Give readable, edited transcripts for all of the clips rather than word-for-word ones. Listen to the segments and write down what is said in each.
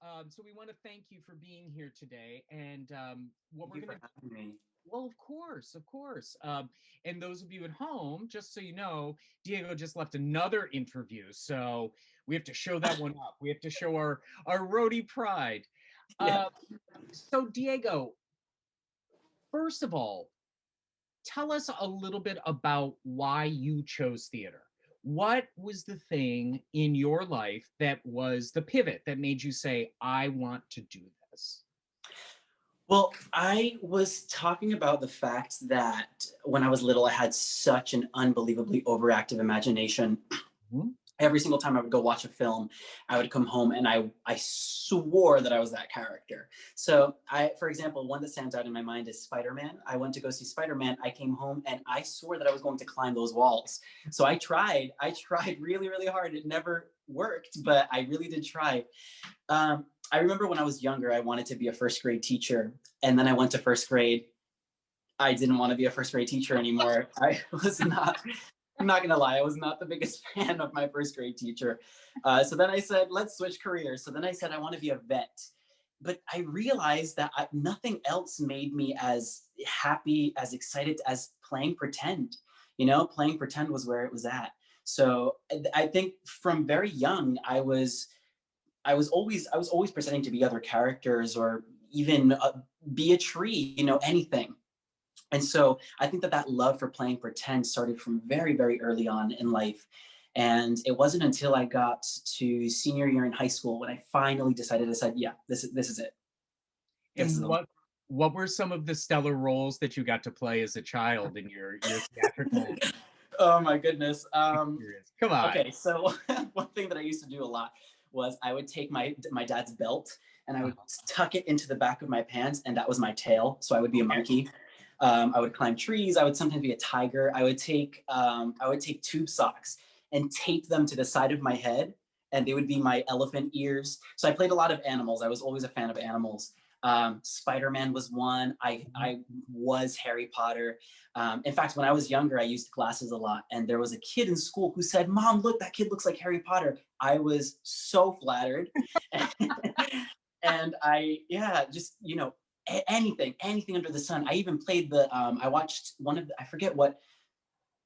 So we want to thank you for being here today. And what Thank we're you going for to, having me. well, of course, of course. And those of you at home, just so you know, Diego just left another interview, so we have to show that one up. We have to show our roadie pride. Yeah. Uh, so Diego, first of all, tell us a little bit about why you chose theater. What was the thing in your life that was the pivot that made you say, I want to do this? Well, I was talking about the fact that when I was little, I had such an unbelievably overactive imagination. Mhm. Every single time I would go watch a film, I would come home and I swore that I was that character. So for example, one that stands out in my mind is Spider-Man. I went to go see Spider-Man. I came home and I swore that I was going to climb those walls. So I tried really, really hard. It never worked, but I really did try. I remember when I was younger, I wanted to be a first grade teacher. And then I went to first grade. I didn't want to be a first grade teacher anymore. I'm not gonna lie, I was not the biggest fan of my first grade teacher. So then I said, let's switch careers. So then I said, I want to be a vet. But I realized that nothing else made me as happy, as excited as playing pretend. Playing pretend was where it was at. So I think from very young, I was always pretending to be other characters or even be a tree, anything. And so I think that love for playing pretend started from very, very early on in life. And it wasn't until I got to senior year in high school when I finally decided, I said, yeah, this is it. This is And the what were some of the stellar roles that you got to play as a child in your theatrical Oh my goodness. experience? Come on. Okay, so one thing that I used to do a lot was I would take my dad's belt and I would tuck it into the back of my pants, and that was my tail. So I would be a Okay. monkey. I would climb trees. I would sometimes be a tiger. I would take tube socks and tape them to the side of my head, and they would be my elephant ears. So I played a lot of animals. I was always a fan of animals. Spider-Man was one. I was Harry Potter. In fact, when I was younger, I used glasses a lot. And there was a kid in school who said, Mom, look, that kid looks like Harry Potter. I was so flattered. And yeah, just, anything under the sun. I even played I watched I forget what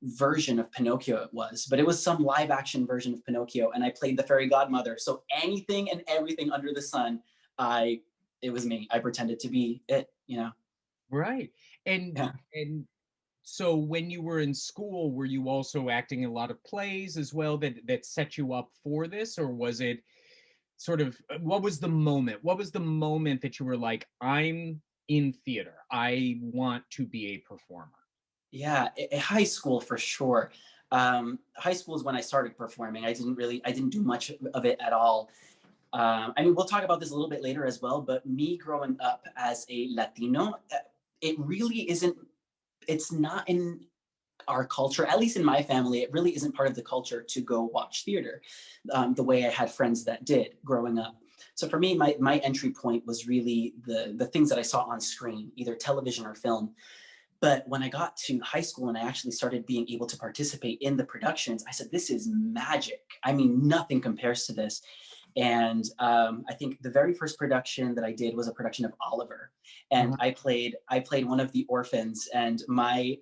version of Pinocchio it was, but it was some live action version of Pinocchio. And I played the fairy godmother. So anything and everything under the sun, it was me. I pretended to be it. Right. And Yeah. and so when you were in school, were you also acting in a lot of plays as well that set you up for this, or was it sort of what was the moment? What was the moment that you were like, I'm in theater. I want to be a performer. Yeah, high school for sure. High school is when I started performing. I didn't do much of it at all. I mean, we'll talk about this a little bit later as well, but me growing up as a Latino, it really isn't, it's not in our culture, at least in my family, it really isn't part of the culture to go watch theater the way I had friends that did growing up. So for me, my entry point was really the things that I saw on screen, either television or film. But when I got to high school and I actually started being able to participate in the productions, I said, this is magic. I mean, nothing compares to this. And I think the very first production that I did was a production of Oliver, and Uh-huh. I played one of the orphans, and my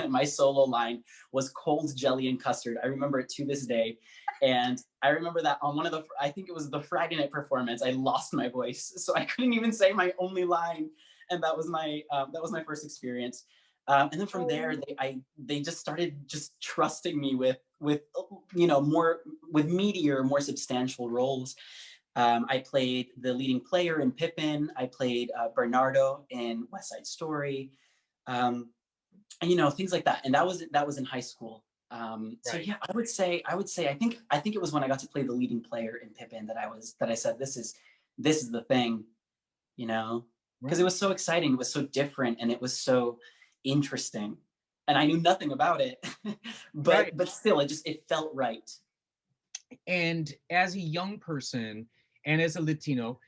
my solo line was cold jelly and custard. I remember it to this day, and I remember that on one of the I think it was the Friday night performance, I lost my voice, so I couldn't even say my only line, and that was my first experience. And then from there, they just started just trusting me with more with meatier, more substantial roles. I played the leading player in Pippin. I played Bernardo in West Side Story, um, and things like that. And that was in high school. So Right. yeah, I would say I think it was when I got to play the leading player in Pippin that I said this is the thing, because it Right. was so exciting, it was so different, and it was so interesting, and I knew nothing about it, but Right. still, it felt right. And as a young person and as a Latino,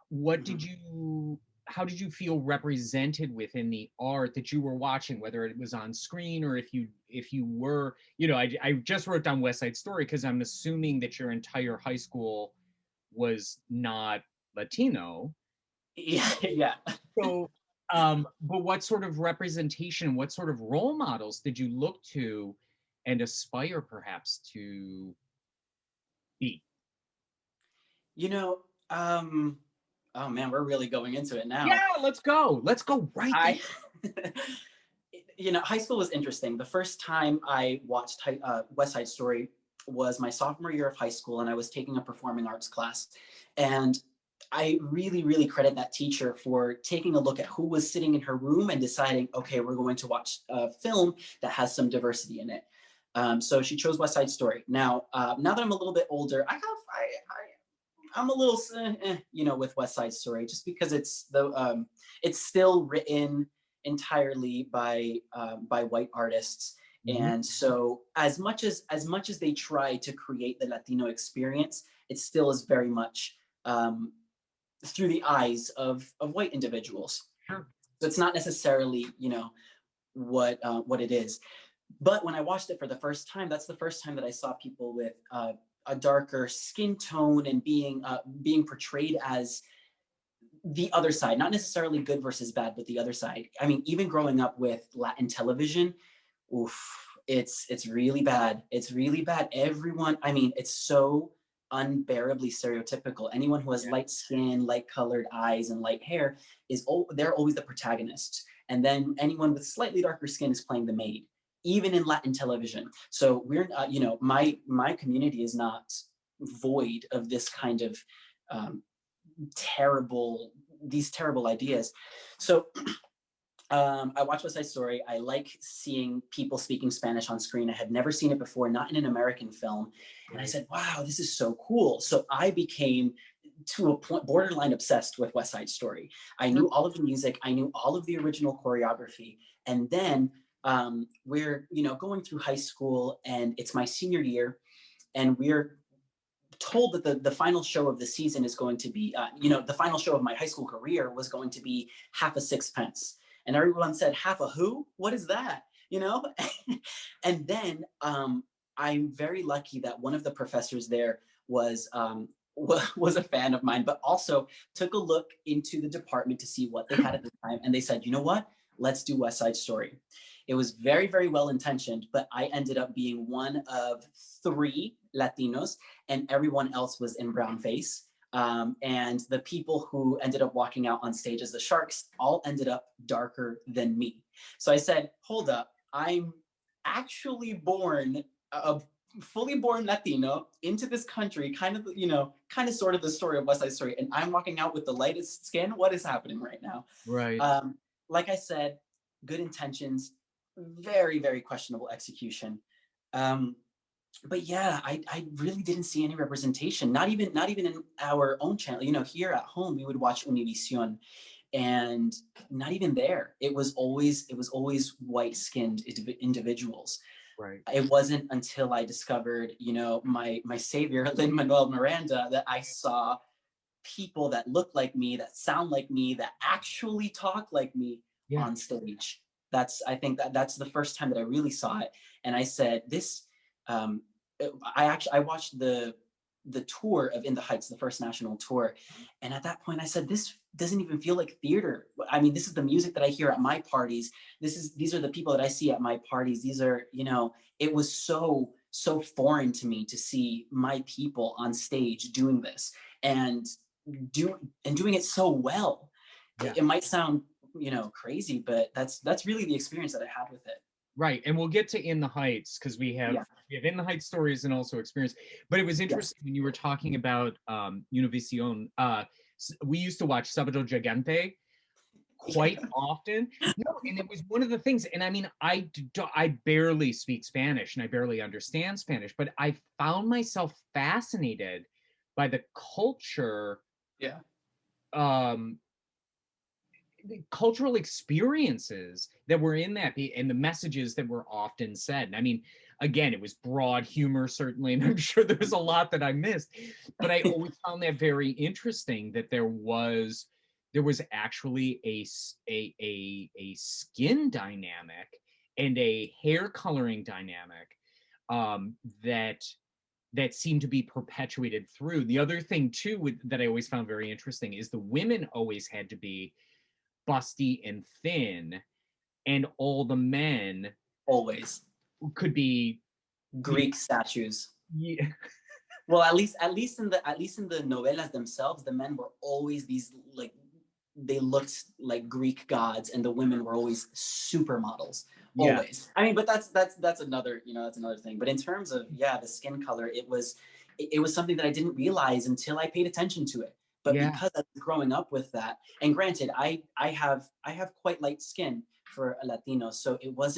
what did Mhm. you how did you feel represented within the art that you were watching, whether it was on screen or if you were, I just wrote down West Side Story because I'm assuming that your entire high school was not Latino. Yeah, yeah. So, but what sort of representation, what sort of role models did you look to and aspire perhaps to be? You know, oh man, we're really going into it Yeah, now. let's go. Let's go right there. I, high school was interesting. The first time I watched West Side Story was my sophomore year of high school, and I was taking a performing arts class. And I really, really credit that teacher for taking a look at who was sitting in her room and deciding, okay, we're going to watch a film that has some diversity in it. So she chose West Side Story. Now that I'm a little bit older, I'm a little, with West Side Story, just because it's still written entirely by white artists, Mhm. and so as much as they try to create the Latino experience, it still is very much um, through the eyes of white individuals. Sure. So it's not necessarily what it is. But when I watched it for the first time, that's the first time that I saw people with a darker skin tone and being portrayed as the other side, not necessarily good versus bad, but the other side. I mean, even growing up with Latin television, oof, it's really bad. It's really bad. Everyone, I mean, it's so unbearably stereotypical. Anyone who has Yeah. light skin, light colored eyes, and light hair they're always the protagonist. And then anyone with slightly darker skin is playing the maid, even in Latin television. So my community is not void of this kind of um, terrible these terrible ideas. So I watched West Side Story. I like seeing people speaking Spanish on screen. I had never seen it before, not in an American film. And I Right. said, wow, this is so cool. So I became, to a point, borderline obsessed with West Side Story. I Sure. knew all of the music, I knew all of the original choreography. And then we're, going through high school, and it's my senior year, and we're told that the final show of the season is going to be, the final show of my high school career was going to be Half a Sixpence. And everyone said, half a who? What is that? You know? And then I'm very lucky that one of the professors there was was a fan of mine, but also took a look into the department to see what they had at the time. And they said, you know what? Let's do West Side Story. It was very, very well intentioned, but I ended up being one of three Latinos, and everyone else was in brown face. And the people who ended up walking out on stage as the sharks all ended up darker than me. So I said, hold up, I'm actually born a fully born Latino into this country, kind of sort of the story of West Side Story, and I'm walking out with the lightest skin. What is happening right now? Right. Um, like I said, good intentions, very, very questionable execution. Um, but yeah, I really didn't see any representation. Not even in our own channel. Here at home we would watch Univision, and not even there. It was always white skinned individuals. Right. It wasn't until I discovered, my savior, Lin Manuel Miranda, that I saw people that look like me, that sound like me, that actually talk like me Yeah. on stage. I think that's the first time that I really saw it, and I said, "This." Um, I watched the tour of In the Heights, the first national tour, and at that point I said, "This doesn't even feel like theater. I mean, this is the music that I hear at my parties. These are the people that I see at my parties. These are, it was so foreign to me to see my people on stage doing this." And do and doing it so well. Yeah. It might sound, crazy, but that's really the experience that I had with it. Right. And we'll get to In the Heights because Yeah. we have In the Heights stories and also experience. But it was Yes. interesting when you were talking about Univision. We used to watch Sábado Gigante quite often. No, and it was one of the things. And I mean, I barely speak Spanish and I barely understand Spanish, but I found myself fascinated by the Yeah. um, cultural experiences that were in that and the messages that were often said. And I mean, again, it was broad humor, certainly, and I'm sure there was a lot that I missed, but I always found that very interesting that there was actually a skin dynamic and a hair coloring dynamic that that seem to be perpetuated through. The other thing too that I always found very interesting is the women always had to be busty and thin, and all the men Always. could be, you Greek statues. yeah, Well, at least in the novelas themselves, the men were always these like they looked like Greek gods, and the women were always supermodels. yeah, Always. I mean, but that's another that's another thing. But in terms of the skin color, it was something that I didn't realize until I paid attention to it. But yeah, because I was growing up with that, and granted, I have quite light skin for a Latino, so it was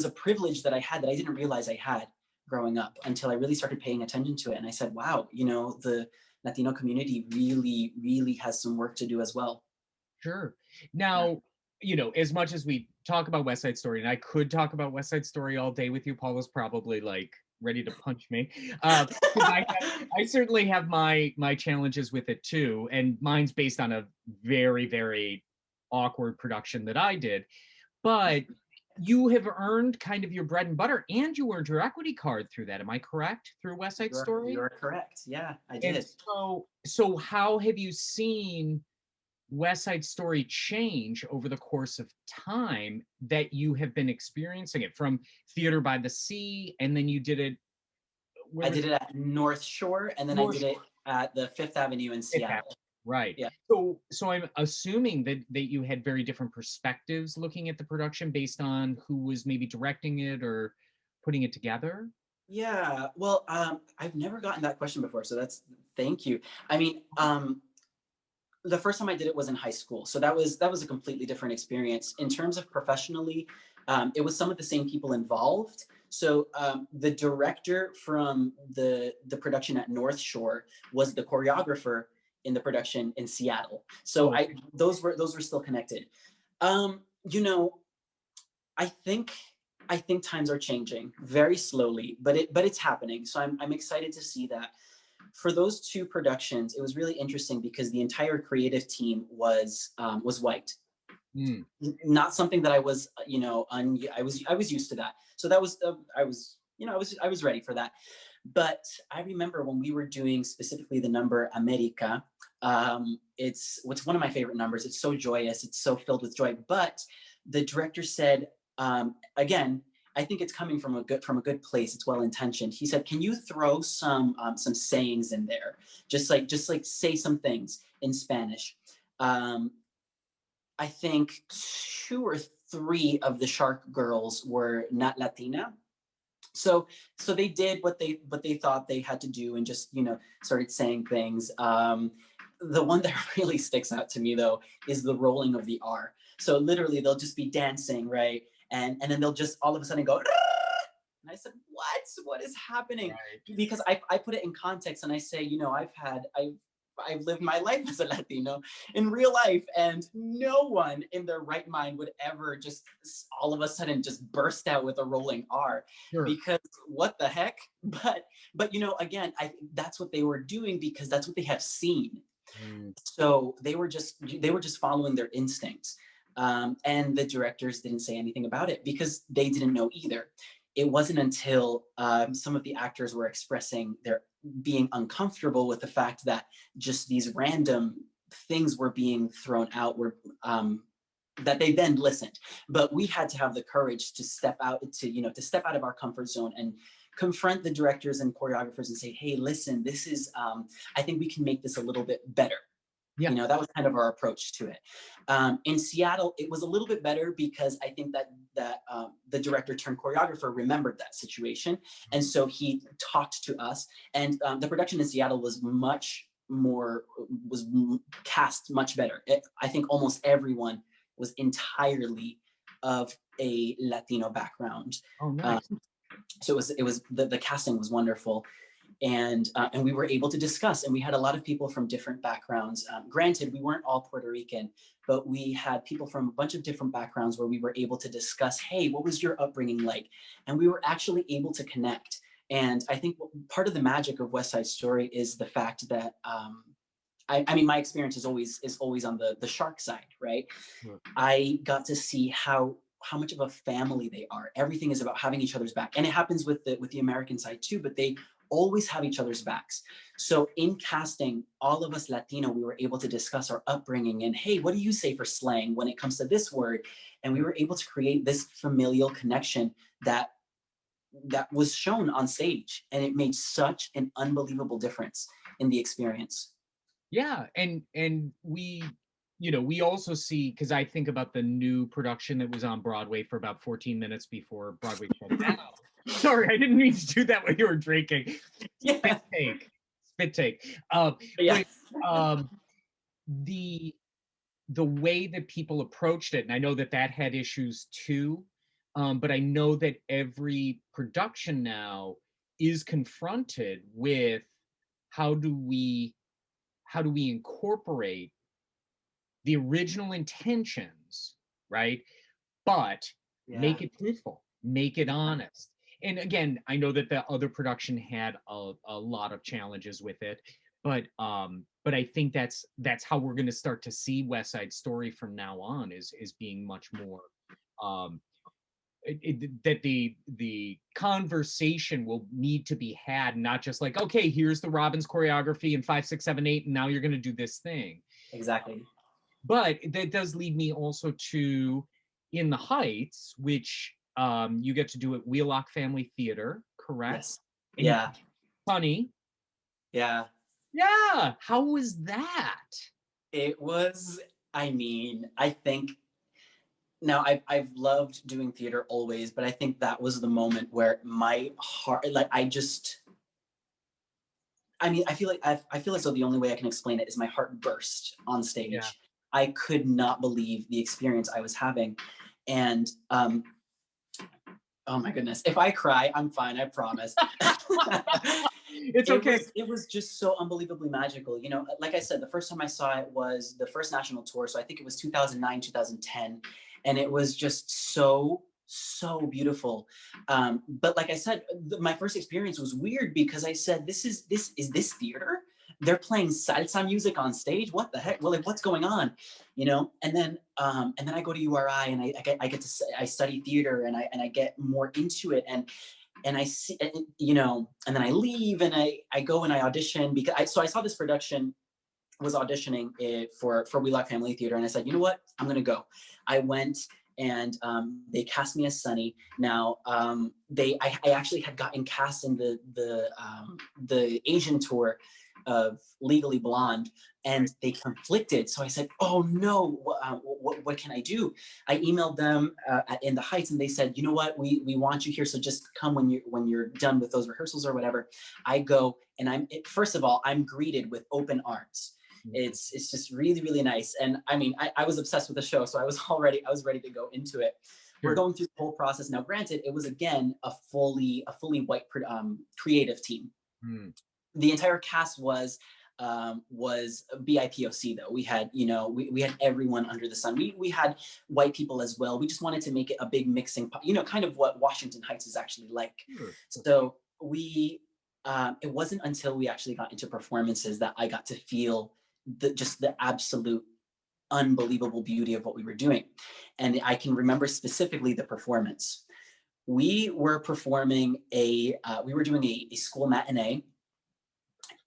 a privilege that I had that I didn't realize I had growing up until I really started paying attention to it. And I said, wow, the Latino community really, really has some work to do as well. sure. Yeah. Now, as much as we talk about West Side Story, and I could talk about West Side Story all day with you, Paul was probably like ready to punch me. Because I certainly have my challenges with it too, and mine's based on a very, very awkward production that I did. But you have earned kind of your bread and butter, and you earned your equity card through that. Am I correct? Through West Side you're Story? you're correct. Yeah, I And did. so how have you seen West Side Story change over the course of time that you have been experiencing it from Theater by the Sea, and then you did it, where I was did it? it at North Shore, and then I North did it Shore, at the Fifth Avenue in Fifth Avenue. Seattle. Right. Yeah. So I'm assuming that you had very different perspectives looking at the production based on who was maybe directing it or putting it together. Yeah. Well, I've never gotten that question before, so thank you. I mean, the first time I did it was in high school, so that was a completely different experience. In terms of professionally, it was some of the same people involved. So the director from the production at North Shore was the choreographer in the production in Seattle. So Oh, I those were still connected. Um, you know, I think times are changing very slowly, but it's happening. So I'm excited to see that. For those two productions, it was really interesting because the entire creative team was white. mm, Not something that I was, I was used to that. So that was I was ready for that. But I remember when we were doing specifically the number America. It's what's one of my favorite numbers. It's so joyous. It's so filled with joy. But the director said, again, I think it's coming from a good place. It's well intentioned. He said, "Can you throw some sayings in there? Just like say some things in Spanish." Um, I think two or three of the Shark girls were not Latina, so they did what they thought they had to do and just started saying things. The one that really sticks out to me though is the rolling of the R. So literally they'll just be dancing, right, and then they'll just all of a sudden go. And I said, what is happening? right. Because I put it in context and I say, I've lived my life as a Latino in real life, and no one in their right mind would ever just all of a sudden just burst out with a rolling R, Sure. because what the heck? But again, I think that's what they were doing because that's what they have seen. Mm, So they were just following their instincts. And the directors didn't say anything about it because they didn't know either. It wasn't until some of the actors were expressing their being uncomfortable with the fact that just these random things were being thrown out were that they then listened. But we had to have the courage to step out to step out of our comfort zone and confront the directors and choreographers and say, hey, listen, this is I think we can make this a little bit better. yeah. That was kind of our approach to it. In Seattle, it was a little bit better because I think that the director turned choreographer remembered that situation, and so he talked to us. And the production in Seattle was much more was cast much better. I think almost everyone was entirely of a Latino background. Oh, Um, nice. so it was the casting was wonderful, and we were able to discuss, and we had a lot of people from different backgrounds. Granted, we weren't all Puerto Rican, but we had people from a bunch of different backgrounds where we were able to discuss, hey, what was your upbringing like? And we were actually able to connect. And I think part of the magic of West Side Story is the fact that I mean, my experience is always on the shark side, right? Sure. I got to see how how much of a family they are. Everything is about having each other's back, and it happens with the American side too. But they always have each other's backs. So in casting, all of us Latino, we were able to discuss our upbringing and, hey, what do you say for slang when it comes to this word? And we were able to create this familial connection that was shown on stage, and it made such an unbelievable difference in the experience. Yeah, and we, we also see, because I think about the new production that was on Broadway for about 14 minutes before Broadway shut down. Sorry, I didn't mean to do that when you were drinking. Yeah, Spit take, spit take. yeah, But the the way that people approached it, and I know that that had issues too, but I know that every production now is confronted with how do we how do we incorporate the original intentions, right? But yeah. make it truthful, make it Yeah. honest. And again, I know that the other production had a lot of challenges with it, but I think that's how we're going to start to see West Side Story from now on is being much more um, that the conversation will need to be had, not just like, okay, here's the Robbins choreography and 5, 6, 7, 8, and now you're going to do this thing. Exactly. But that does lead me also to In the Heights, which you get to do at Wheelock Family Theater, correct? Yes. And you Yeah. funny. Yeah. Yeah. How was that? It was, I mean, I think now I've loved doing theater always, but I think that was the moment where my heart, like I mean, I feel as though the only way I can explain it is my heart burst on Yeah. stage. I could not believe the experience I was having. And oh my goodness, if I cry, I'm fine, I promise. It's okay. It was just so unbelievably magical. You know, like I said, the first time I saw it was the first national tour, so I think it was 2009, 2010, and it was just so beautiful. But like I said, my first experience was weird because I said, this theater? They're playing salsa music on stage. What the heck? Well, like, what's going on? You know, and then I go to URI and I get to I study theater and I get more into it and I see, you know, and then I leave and I go and I audition because I saw this production was auditioning it for Wheelock Family Theater, and I said, you know what, I'm gonna go. I went and they cast me as Sunny. Now I actually had gotten cast in the Asian tour of Legally Blonde, and they conflicted. So I said, "Oh no, what can I do?" I emailed them in the Heights, and they said, "You know what? We want you here, so just come when you're done with those rehearsals or whatever." I go, and first of all, I'm greeted with open arms. It's just really nice, and I mean, I was obsessed with the show, so I was ready to go into it. We're Sure. going through the whole process now. Granted, it was again a fully white creative team. Hmm. The entire cast was BIPOC though. We had, you know, we had everyone under the sun. We had white people as well. We just wanted to make it a big mixing pot, you know, kind of what Washington Heights is actually like. Sure. So we it wasn't until we actually got into performances that I got to feel the absolute unbelievable beauty of what we were doing. And I can remember specifically the performance. We were performing we were doing a school matinee,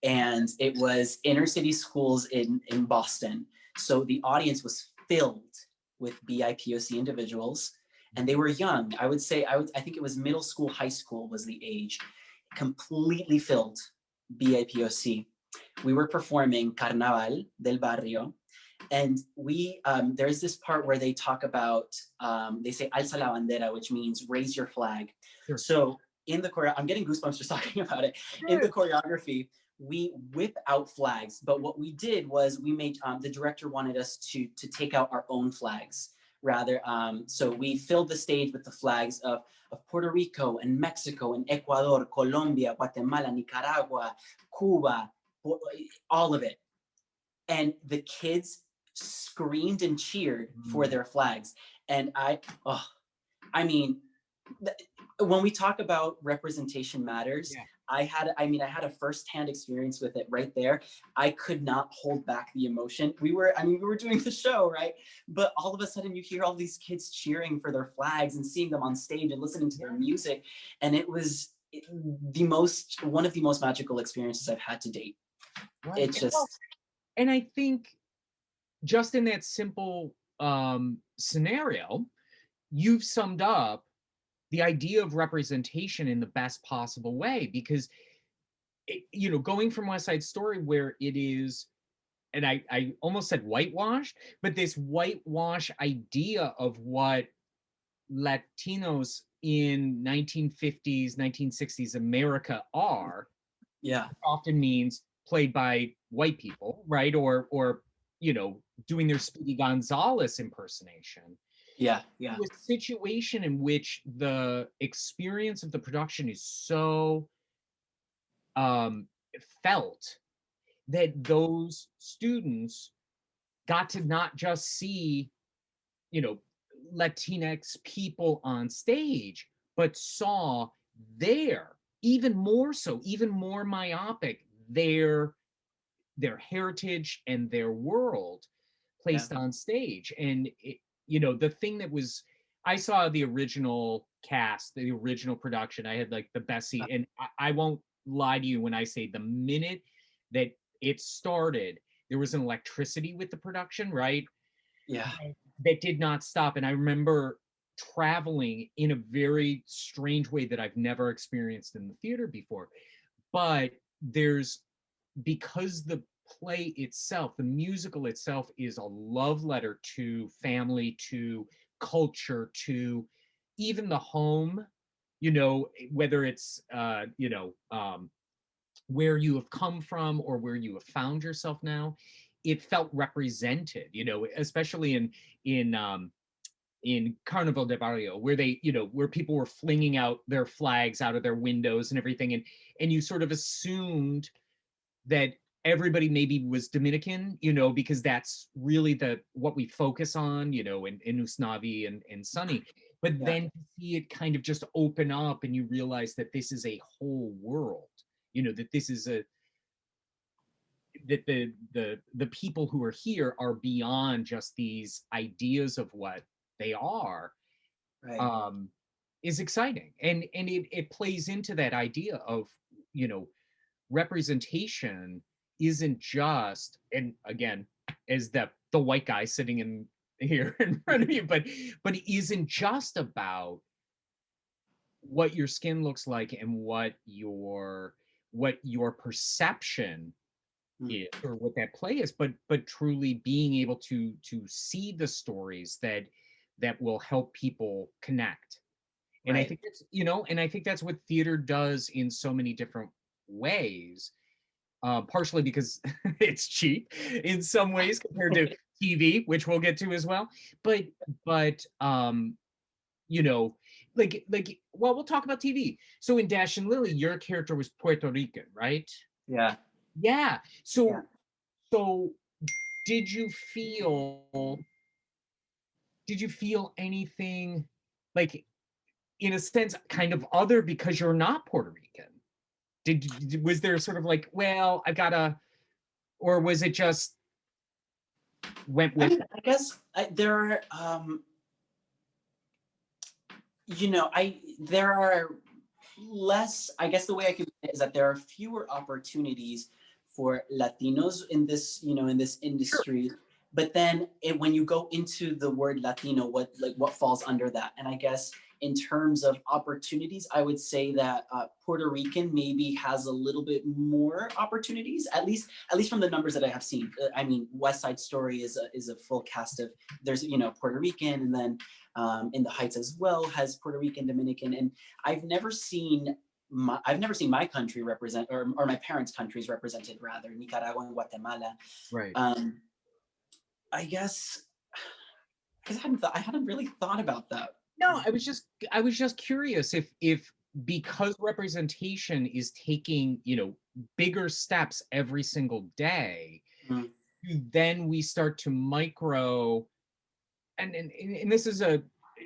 and it was inner city schools in Boston. So the audience was filled with BIPOC individuals, and they were young. I think it was middle school, high school was the age, completely filled BIPOC. We were performing Carnaval del Barrio, and there's this part where they talk about they say alza la bandera, which means raise your flag. Sure. So in the choreo, I'm getting goosebumps just talking about it. In the choreography, we whip out flags, but what we did was we made the director wanted us to take out our own flags rather. So we filled the stage with the flags of Puerto Rico and Mexico and Ecuador, Colombia, Guatemala, Nicaragua, Cuba, all of it. And the kids screamed and cheered for their flags. And I mean, when we talk about representation matters, Yeah. I had a firsthand experience with it right there. I could not hold back the emotion. We were doing the show, right? But all of a sudden you hear all these kids cheering for their flags and seeing them on stage and listening to their music. And it was one of the most magical experiences I've had to date. Right. It just, And I think just in that simple scenario, you've summed up the idea of representation in the best possible way, because going from West Side Story, where it is, and I almost said whitewashed, but this whitewash idea of what Latinos in 1950s, 1960s America are, yeah, often means played by white people, right? Or doing their Speedy Gonzalez impersonation. yeah, yeah, To a situation in which the experience of the production is so um, felt that those students got to not just see, you know, Latinx people on stage, but saw their, even more so, even more myopic, their heritage and their world yeah, placed on stage. And the thing that was, I saw the original cast, the original production. I had like the best seat, and I won't lie to you when I say the minute that it started, there was an electricity with the production, right? yeah, That did not stop. And I remember traveling in a very strange way that I've never experienced in the theater before. But there's, because the play itself, the musical itself, is a love letter to family, to culture, to even the home, whether it's where you have come from or where you have found yourself now. It felt represented, especially in Carnaval de Barrio, where where people were flinging out their flags out of their windows and everything, and you sort of assumed that everybody maybe was Dominican, because that's really what we focus on, in Usnavi and Sunny. But yeah, then to see it kind of just open up, and you realize that this is a whole world, that this is that the people who are here are beyond just these ideas of what they are, right, um, is exciting. And it plays into that idea of, you know, representation isn't just, and again, as the white guy sitting in here in front of you, but it isn't just about what your skin looks like and what your perception mm, is, or what that play is, but truly being able to see the stories that will help people connect. And I right, think that's what theater does in so many different ways, partially because it's cheap in some ways compared to TV, which we'll get to as well. But you know, well, we'll talk about TV. So in Dash and Lily, your character was Puerto Rican, right? yeah, Yeah. yeah. So did you feel did you feel anything, like, in a sense, kind of other because you're not Puerto Rican? Was there sort of like, well, I gotta, or was it just went I with mean, it? I guess there are, there are less. I guess the way I can put it is that there are fewer opportunities for Latinos in this, in this Sure. industry. But then when you go into the word Latino, what falls under that? And I guess in terms of opportunities, I would say that Puerto Rican maybe has a little bit more opportunities, at least from the numbers that I have seen. I mean, West Side Story is a full cast of, there's Puerto Rican, and then In the Heights as well has Puerto Rican, Dominican, and I've never seen my country represent, or my parents' countries represented, rather, Nicaragua and Guatemala. Right. Um, I guess I hadn't really thought about that. No, I was just curious if because representation is taking, bigger steps every single day, Mm, then we start to micro, and this is a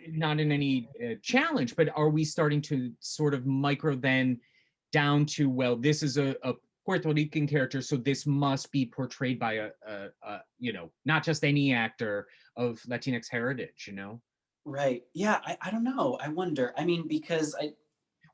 not in any challenge, but are we starting to sort of micro then down to, well, this is a Puerto Rican character, so this must be portrayed by you know, not just any actor of Latinx heritage, you know? Right. Yeah, I don't know. I wonder. I mean, because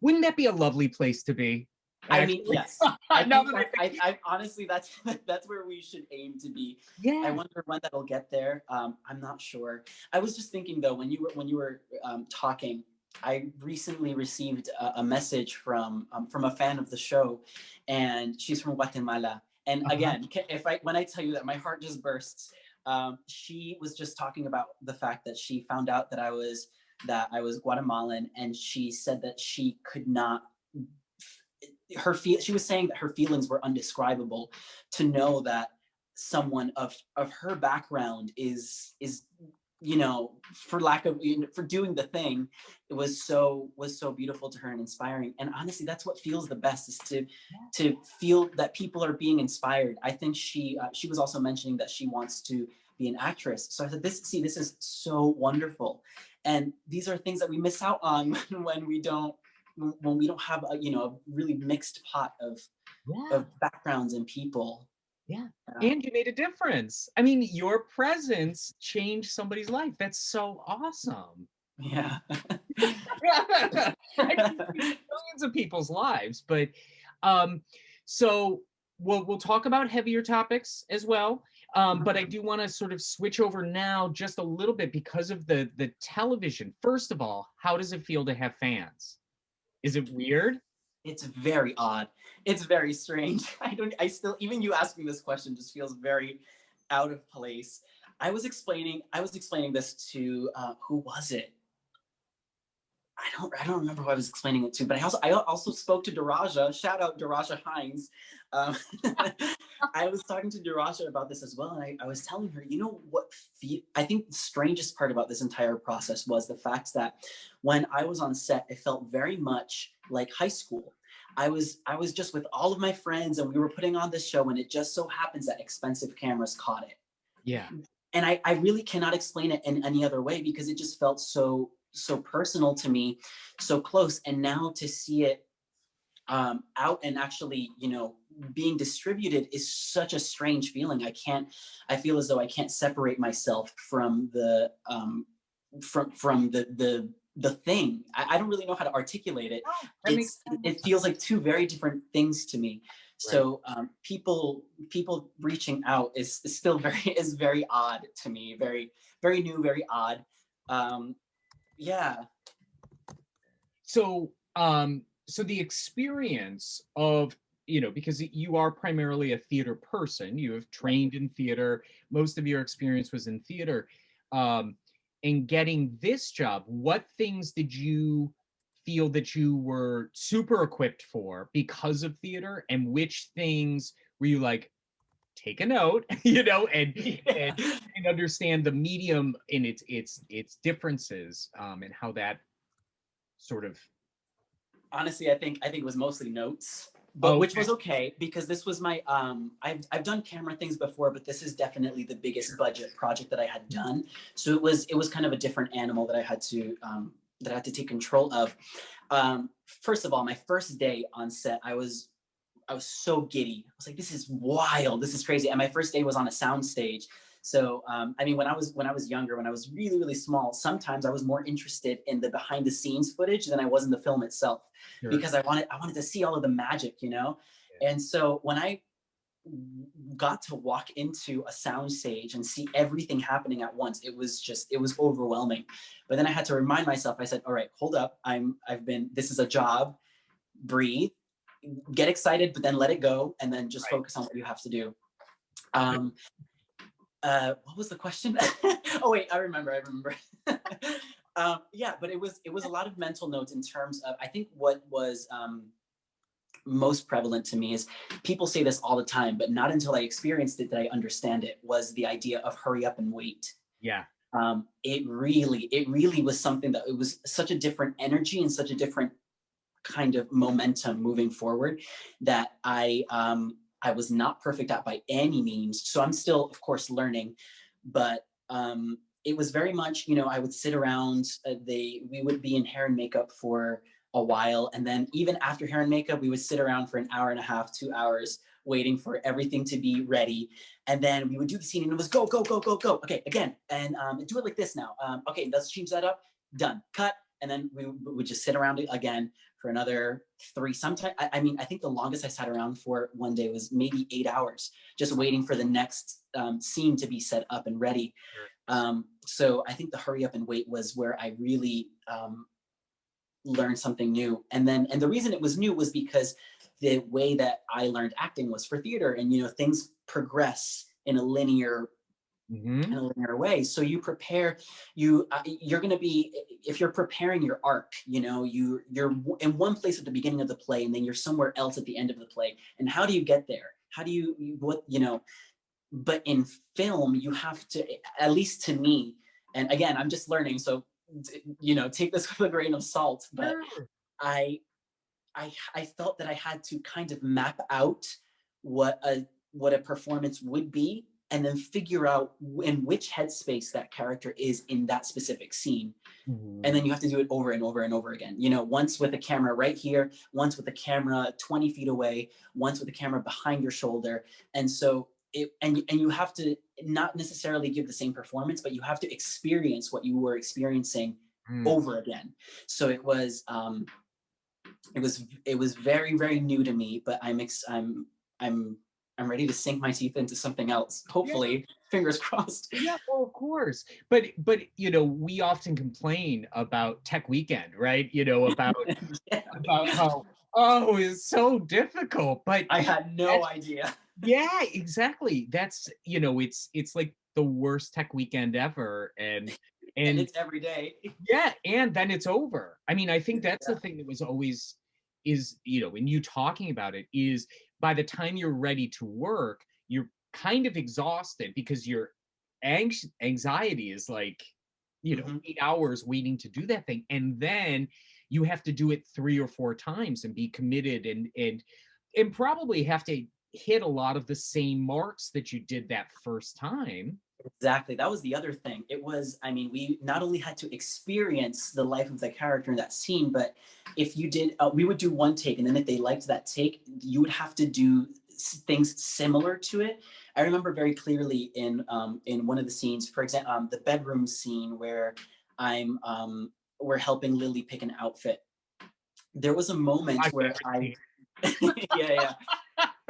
Wouldn't that be a lovely place to be? I mean, Actually, yes. I now think that that's I honestly that's that's where we should aim to be. I yeah. wonder when that'll get there. I'm not sure. I was just thinking though, when you were talking, I recently received a message from a fan of the show, and she's from Guatemala. And Uh-huh. again, if I when I tell you that my heart just bursts, she was just talking about the fact that she found out that I was Guatemalan, and she said that she could not she was saying that her feelings were undescribable to know that someone of her background is for lack of for doing the thing, it was so beautiful to her and inspiring. And honestly, that's what feels the best, is to feel that people are being inspired. I think she was also mentioning that she wants to be an actress, so I said, this is so wonderful. And these are things that we miss out on when we don't have a really mixed pot Yeah. of backgrounds and people. Yeah. Uh, And you made a difference. I mean, your presence changed somebody's life. That's so awesome. yeah. I mean, millions of people's lives, but um, so we'll talk about heavier topics as well. But I do want to sort of switch over now just a little bit because of the television. First of all, how does it feel to have fans? Is it weird? It's very odd. It's very strange. I still, even you asking this question just feels very out of place. I was explaining this to who was it? I don't remember who I was explaining it to, but I also spoke to Daraja. Shout out Daraja Hines. Um, I was talking to Daraja about this as well, and I was telling her, you know what? I think the strangest part about this entire process was the fact that when I was on set, it felt very much like high school. I was just with all of my friends, and we were putting on this show, and it just so happens that expensive cameras caught it. Yeah. And I really cannot explain it in any other way, because it just felt so personal to me, so close. And now to see it out and actually being distributed is such a strange feeling. I feel as though I can't separate myself from the thing. I don't really know how to articulate it. Oh, that makes It feels like two very different things to me. right. So people reaching out is still very odd to me. Very very new, very odd. Um, yeah. So the experience of, you know, because you are primarily a theater person, you have trained in theater, most of your experience was in theater. Um, and getting this job, what things did you feel that you were super equipped for because of theater, and which things were you like, take a note, you know, and, Yeah. and understand the medium in its differences, and how that sort of. Honestly, I think it was mostly notes, but which Okay. was okay, because this was my I've done camera things before, but this is definitely the biggest Sure. budget project that I had done. So it was kind of a different animal that I had to take control of. First of all, my first day on set, I was so giddy. I was like, this is wild. This is crazy. And my first day was on a sound stage. So, I mean, when I was younger, when I was really, really small, sometimes I was more interested in the behind the scenes footage than I was in the film itself, Sure. because I wanted to see all of the magic. Yeah. And so when I got to walk into a sound stage and see everything happening at once, it was overwhelming. But then I had to remind myself. I said, all right, hold up. This is a job. Breathe, get excited, but then let it go, and then just Right. focus on what you have to do. Um, what was the question? Oh wait, I remember. Yeah, but it was a lot of mental notes in terms of, I think what was most prevalent to me is, people say this all the time, but not until I experienced it did I understand it, was the idea of hurry up and wait. Yeah. It really was something that, it was such a different energy and such a different kind of momentum moving forward, that I was not perfect at by any means. So I'm still, of course, learning, but it was very much, I would sit around. We would be in hair and makeup for a while. And then even after hair and makeup, we would sit around for an hour and a half, 2 hours, waiting for everything to be ready. And then we would do the scene and it was go, go, go, go, go. Okay, again. And do it like this now. Okay, let's change that up. Done. Cut. And then we would just sit around it again for another three. Sometimes, I mean, I think the longest I sat around for one day was maybe 8 hours, just waiting for the next scene to be set up and ready. So I think the hurry up and wait was where I really learn something new. And the reason it was new was because the way that I learned acting was for theater, and things progress in a linear Hmm. way. So you prepare, you're going to be, if you're preparing your arc, you're in one place at the beginning of the play and then you're somewhere else at the end of the play. And how do you get there? How do but in film you have to, at least to me, and again, I'm just learning, so take this with a grain of salt, but Sure. I I felt that I had to kind of map out what a performance would be, and then figure out in which headspace that character is in that specific scene. And Mhm. then you have to do it over and over and over again. Once with the camera right here, once with the camera 20 feet away, once with the camera behind your shoulder. And so and you have to not necessarily give the same performance, but you have to experience what you were experiencing Mm. over again. So it was very, very new to me, but I'm I'm ready to sink my teeth into something else. Yeah, Hopefully, fingers crossed. yeah, well, of course. But we often complain about Tech Weekend, right? Yeah, About how, oh, it's so difficult. But I had no that's idea. yeah, exactly. It's like the worst Tech Weekend ever. And And it's every day. yeah, and then it's over. I mean, I think that's the Yeah. thing that was always is, in you talking about it, is by the time you're ready to work, you're kind of exhausted because your anxiety is like, Hmm. 8 hours waiting to do that thing. And then you have to do it 3 or 4 times and be committed and probably have to hit a lot of the same marks that you did that first time. Exactly. That was the other thing. I mean, we not only had to experience the life of the character in that scene, but if you did, we would do one take, and then if they liked that take, you would have to do things similar to it. I remember very clearly in one of the scenes, for example, the bedroom scene where I'm we're helping Lily pick an outfit. There was a moment My where favorite I, scene. yeah, yeah.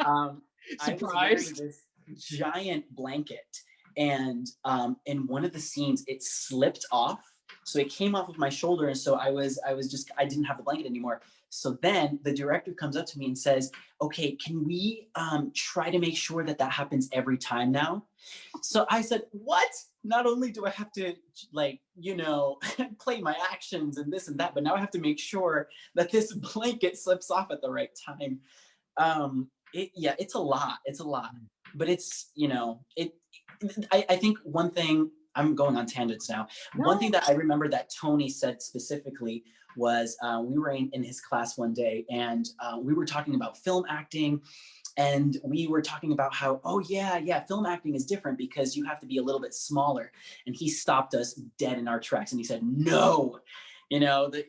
Um, I was wearing Surprised? this giant blanket, and in one of the scenes, it slipped off. So it came off of my shoulder, and so I didn't have the blanket anymore. So then the director comes up to me and says, "Okay, can we try to make sure that that happens every time now?" So I said, "What? Not only do I have to play my actions and this and that, but now I have to make sure that this blanket slips off at the right time." Yeah, it's a lot. It's a lot, but it's it. I think one thing, I'm going on tangents now. One thing No. that I remember that Tony said specifically was we were in his class one day, and we were talking about film acting, and we were talking about how, oh yeah, film acting is different because you have to be a little bit smaller. And he stopped us dead in our tracks and he said, no, that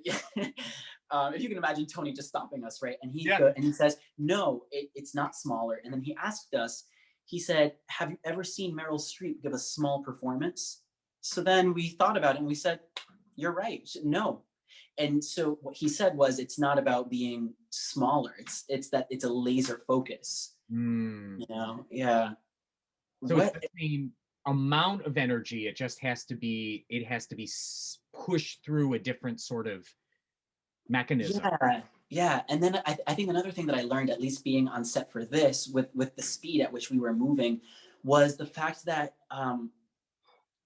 if you can imagine Tony just stopping us, right? And Yeah. he says, no, it's not smaller. And then he asked us, he said, have you ever seen Meryl Streep give a small performance? So then we thought about it and we said, you're right. No. And so what he said was, it's not about being smaller. It's that it's a laser focus. Mm. Yeah. So it's What? the same amount of energy. It has to be pushed through a different sort of mechanism. Yeah, yeah. And then I think another thing that I learned, at least being on set for this, with the speed at which we were moving, was the fact that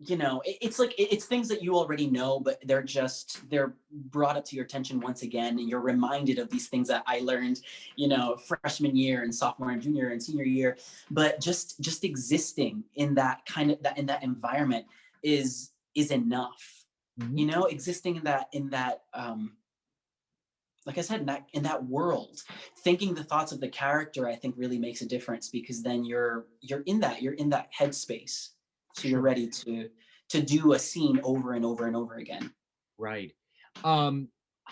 it's like it's things that you already know, but they're brought up to your attention once again, and you're reminded of these things that I learned, freshman year and sophomore and junior and senior year. But just existing in that in that environment is enough. Mhm. Existing in that like I said, in that world, thinking the thoughts of the character, I think really makes a difference, because then you're in that headspace, so you're Sure. ready to do a scene over and over and over again. Right. Um,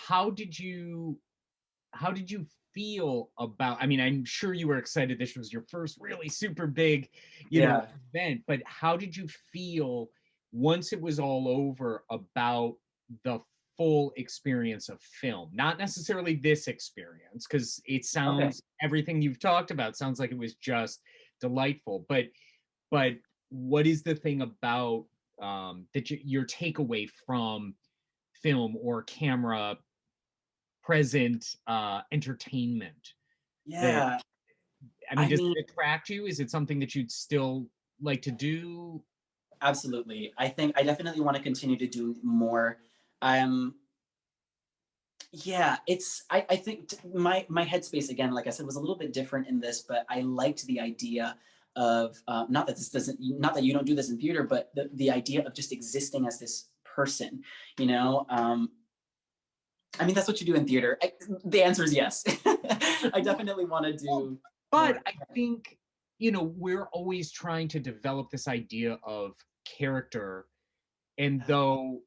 how did you how did you feel about, I mean, I'm sure you were excited this was your first really super big, Yeah. event, but how did you feel once it was all over about the full experience of film? Not necessarily this experience, because it Okay. sounds, everything you've talked about sounds like it was just delightful, but what is the thing about that your takeaway from film or camera present entertainment that, Yeah. I mean, I does mean, it attract you? Is it something that you'd still like to do? absolutely. I think I definitely want to continue to do more. Um, yeah, I think my headspace again, like I said, was a little bit different in this, but I liked the idea of not that this doesn't, not that you don't do this in theater, but the idea of just existing as this person, you know. I mean, that's what you do in theater. The answer is yes. I definitely want to Well, do but more. I think, we're always trying to develop this idea of character. And though,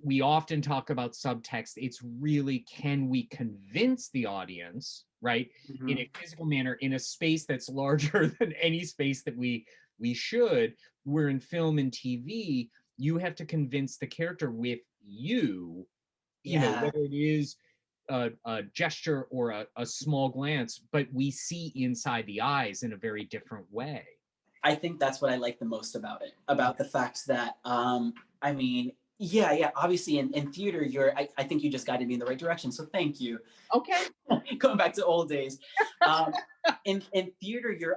we often talk about subtext, it's really, can we convince the audience, right, in Mhm. a physical manner, in a space that's larger than any space that we should, where in film and TV, you have to convince the character with you, Yeah, whether it is a gesture or a small glance, but we see inside the eyes in a very different way. I think that's what I like the most about it, about the fact that, I mean, yeah, yeah, obviously in theater, I think you just guided me in the right direction. So thank you. Okay. Going back to old days. Um, in theater, you're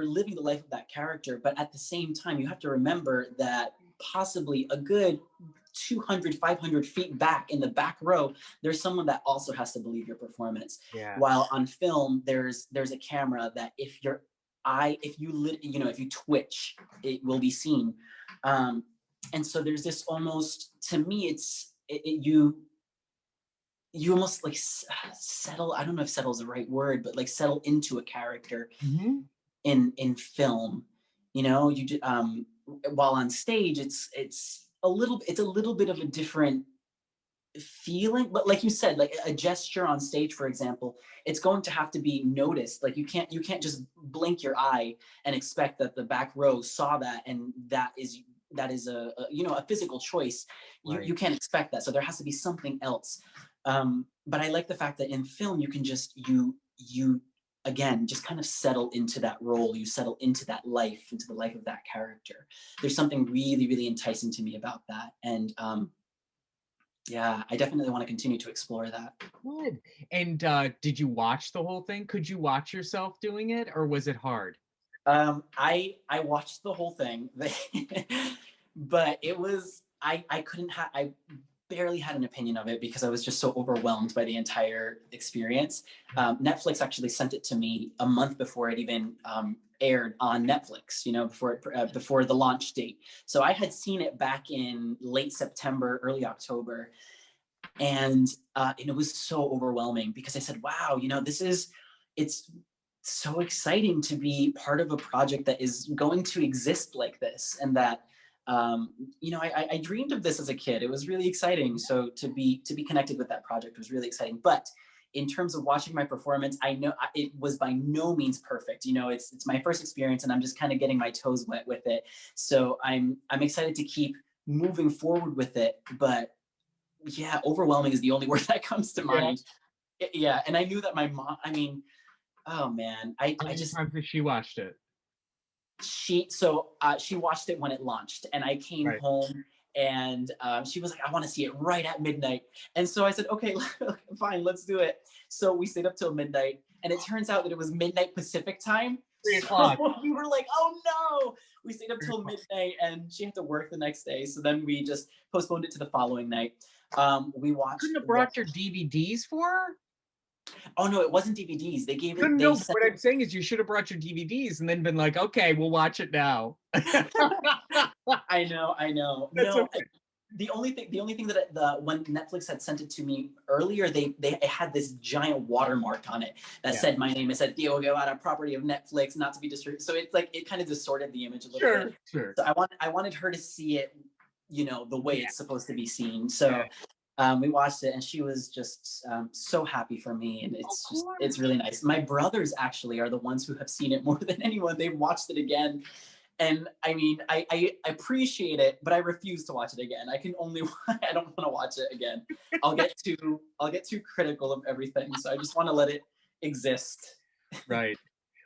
living the life of that character, but at the same time, you have to remember that possibly a good 200, 500 feet back in the back row, there's someone that also has to believe your performance. While Yes. on film, there's a camera that if your eye, if you twitch, it will be seen. Um, and so there's this almost, to me, you almost like settle, I don't know if settle is the right word, but like settle into a character Hmm. in film. While on stage it's a little bit of a different feeling, but like you said, like a gesture on stage, for example, it's going to have to be noticed. Like you can't just blink your eye and expect that the back row saw that, and that is a physical choice. you Right. you can't expect that, so there has to be something else. But I like the fact that in film you can just you again just kind of settle into that role, you settle into that life, into the life of that character. There's something really, really enticing to me about that, and yeah, I definitely want to continue to explore that. Good. And did you watch the whole thing? Could you watch yourself doing it, or was it hard? I watched the whole thing, but I couldn't have I barely had an opinion of it because I was just so overwhelmed by the entire experience. Netflix actually sent it to me a month before it even aired on Netflix. Before the launch date. So I had seen it back in late September, early October, and it was so overwhelming because I said, "Wow, it's so exciting to be part of a project that is going to exist like this, and that I dreamed of this as a kid. It was really exciting. So to be connected with that project was really exciting. But in terms of watching my performance, I know it was by no means perfect. It's my first experience, and I'm just kind of getting my toes wet with it. So I'm excited to keep moving forward with it, but yeah, overwhelming is the only word that comes to Yeah. mind. Yeah, and I knew that my mom. I mean, oh man, I How I many just times has she watched it? she watched it when it launched, and I came Right. home, and she was like, I want to see it right at midnight. And so I said, okay, fine, let's do it. So we stayed up till midnight, and it turns out that it was midnight Pacific time. 3 o'clock. So we were like, oh no, we stayed up Three till o'clock. midnight, and she had to work the next day. So then we just postponed it to the following night. We Couldn't watched have the brought your DVDs for her? Oh no, it wasn't DVDs. They gave No, it. no, They no. sent What it. I'm saying is you should have brought your DVDs and then been like, okay, we'll watch it now. I know. I know. That's No, okay. the only thing that when Netflix had sent it to me earlier, they it had this giant watermark on it that Yeah. said my name. It said Theo Guevara, property of Netflix, not to be distributed. So it's like it kind of distorted the image a little bit. Sure, sure. So I wanted her to see it, the way Yeah, it's supposed to be seen. yeah. So We watched it, and she was just so happy for me, and Of it's course. really nice. My brothers actually are the ones who have seen it more than anyone. They've watched it again, and I mean, I appreciate it, but I refuse to watch it again. I can only I don't want to watch it again. I'll get too critical of everything, so I just want to let it exist. Right.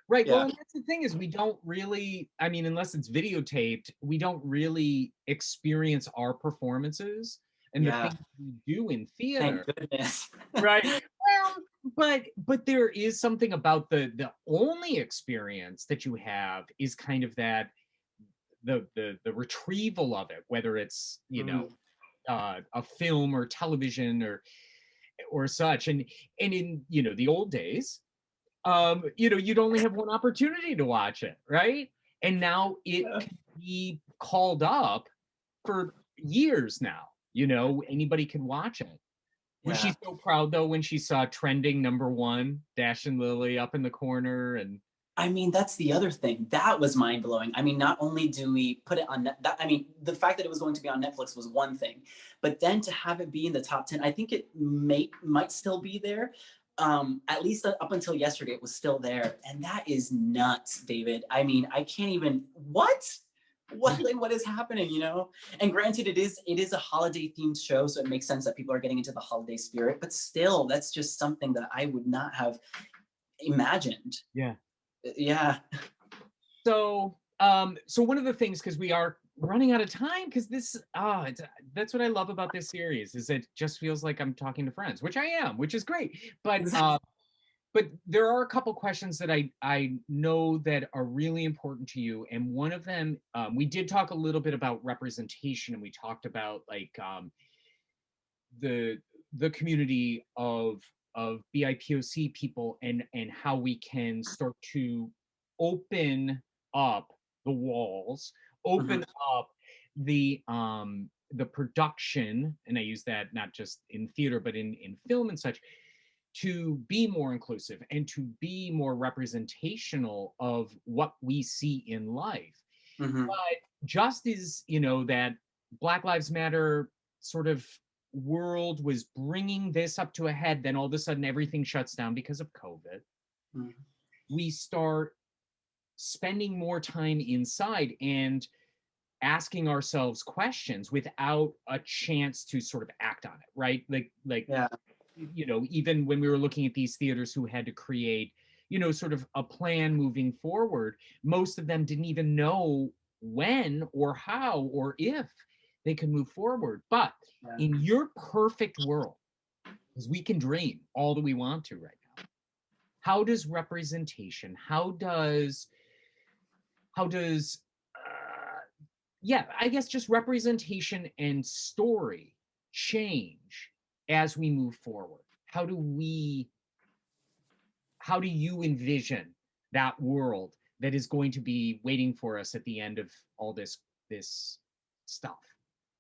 Right. Well, Yeah, and that's the thing is we don't really, I mean, unless it's videotaped, we don't really experience our performances and the yeah. things we do in Thank theater. goodness. Right. Well, but there is something about the only experience that you have is kind of that the retrieval of it, whether it's, Mm, a film or television or such. And in, the old days, you'd only have one opportunity to watch it, right? And now it yeah. can be called up for years now. Anybody can watch it. Was she Yeah. so proud though when she saw trending number one, Dash and Lily up in the corner and I mean, that's the other thing. That was mind blowing. I mean, not only do we put it on that, I mean, the fact that it was going to be on Netflix was one thing, but then to have it be in the top 10, I think it might still be there. At least up until yesterday, it was still there, and that is nuts, David. I mean, I can't even what yeah, like what is happening, you know? And granted, it is a holiday themed show, so it makes sense that people are getting into the holiday spirit. But still, that's just something that I would not have imagined. yeah. Yeah. So one of the things, because we are running out of time, because that's what I love about this series is it just feels like I'm talking to friends, which I am, which is great. Exactly. But there are a couple questions that I know that are really important to you, and one of them, we did talk a little bit about representation, and we talked about like the the community of BIPOC people and how we can start to open up the walls, Mhm. open up the production, and I use that not just in theater but in film and such, to be more inclusive and to be more representational of what we see in life. Mhm. But just as, that Black Lives Matter sort of world was bringing this up to a head, then all of a sudden everything shuts down because of COVID. Mhm. We start spending more time inside and asking ourselves questions without a chance to sort of act on it, right? Like Yeah. even when we were looking at these theaters who had to create, sort of a plan moving forward, most of them didn't even know when or how or if they could move forward. But Yeah. in your perfect world, because we can dream all that we want to right now, how does representation, how does yeah, I guess just representation and story change as we move forward? How do you envision that world that is going to be waiting for us at the end of all this stuff?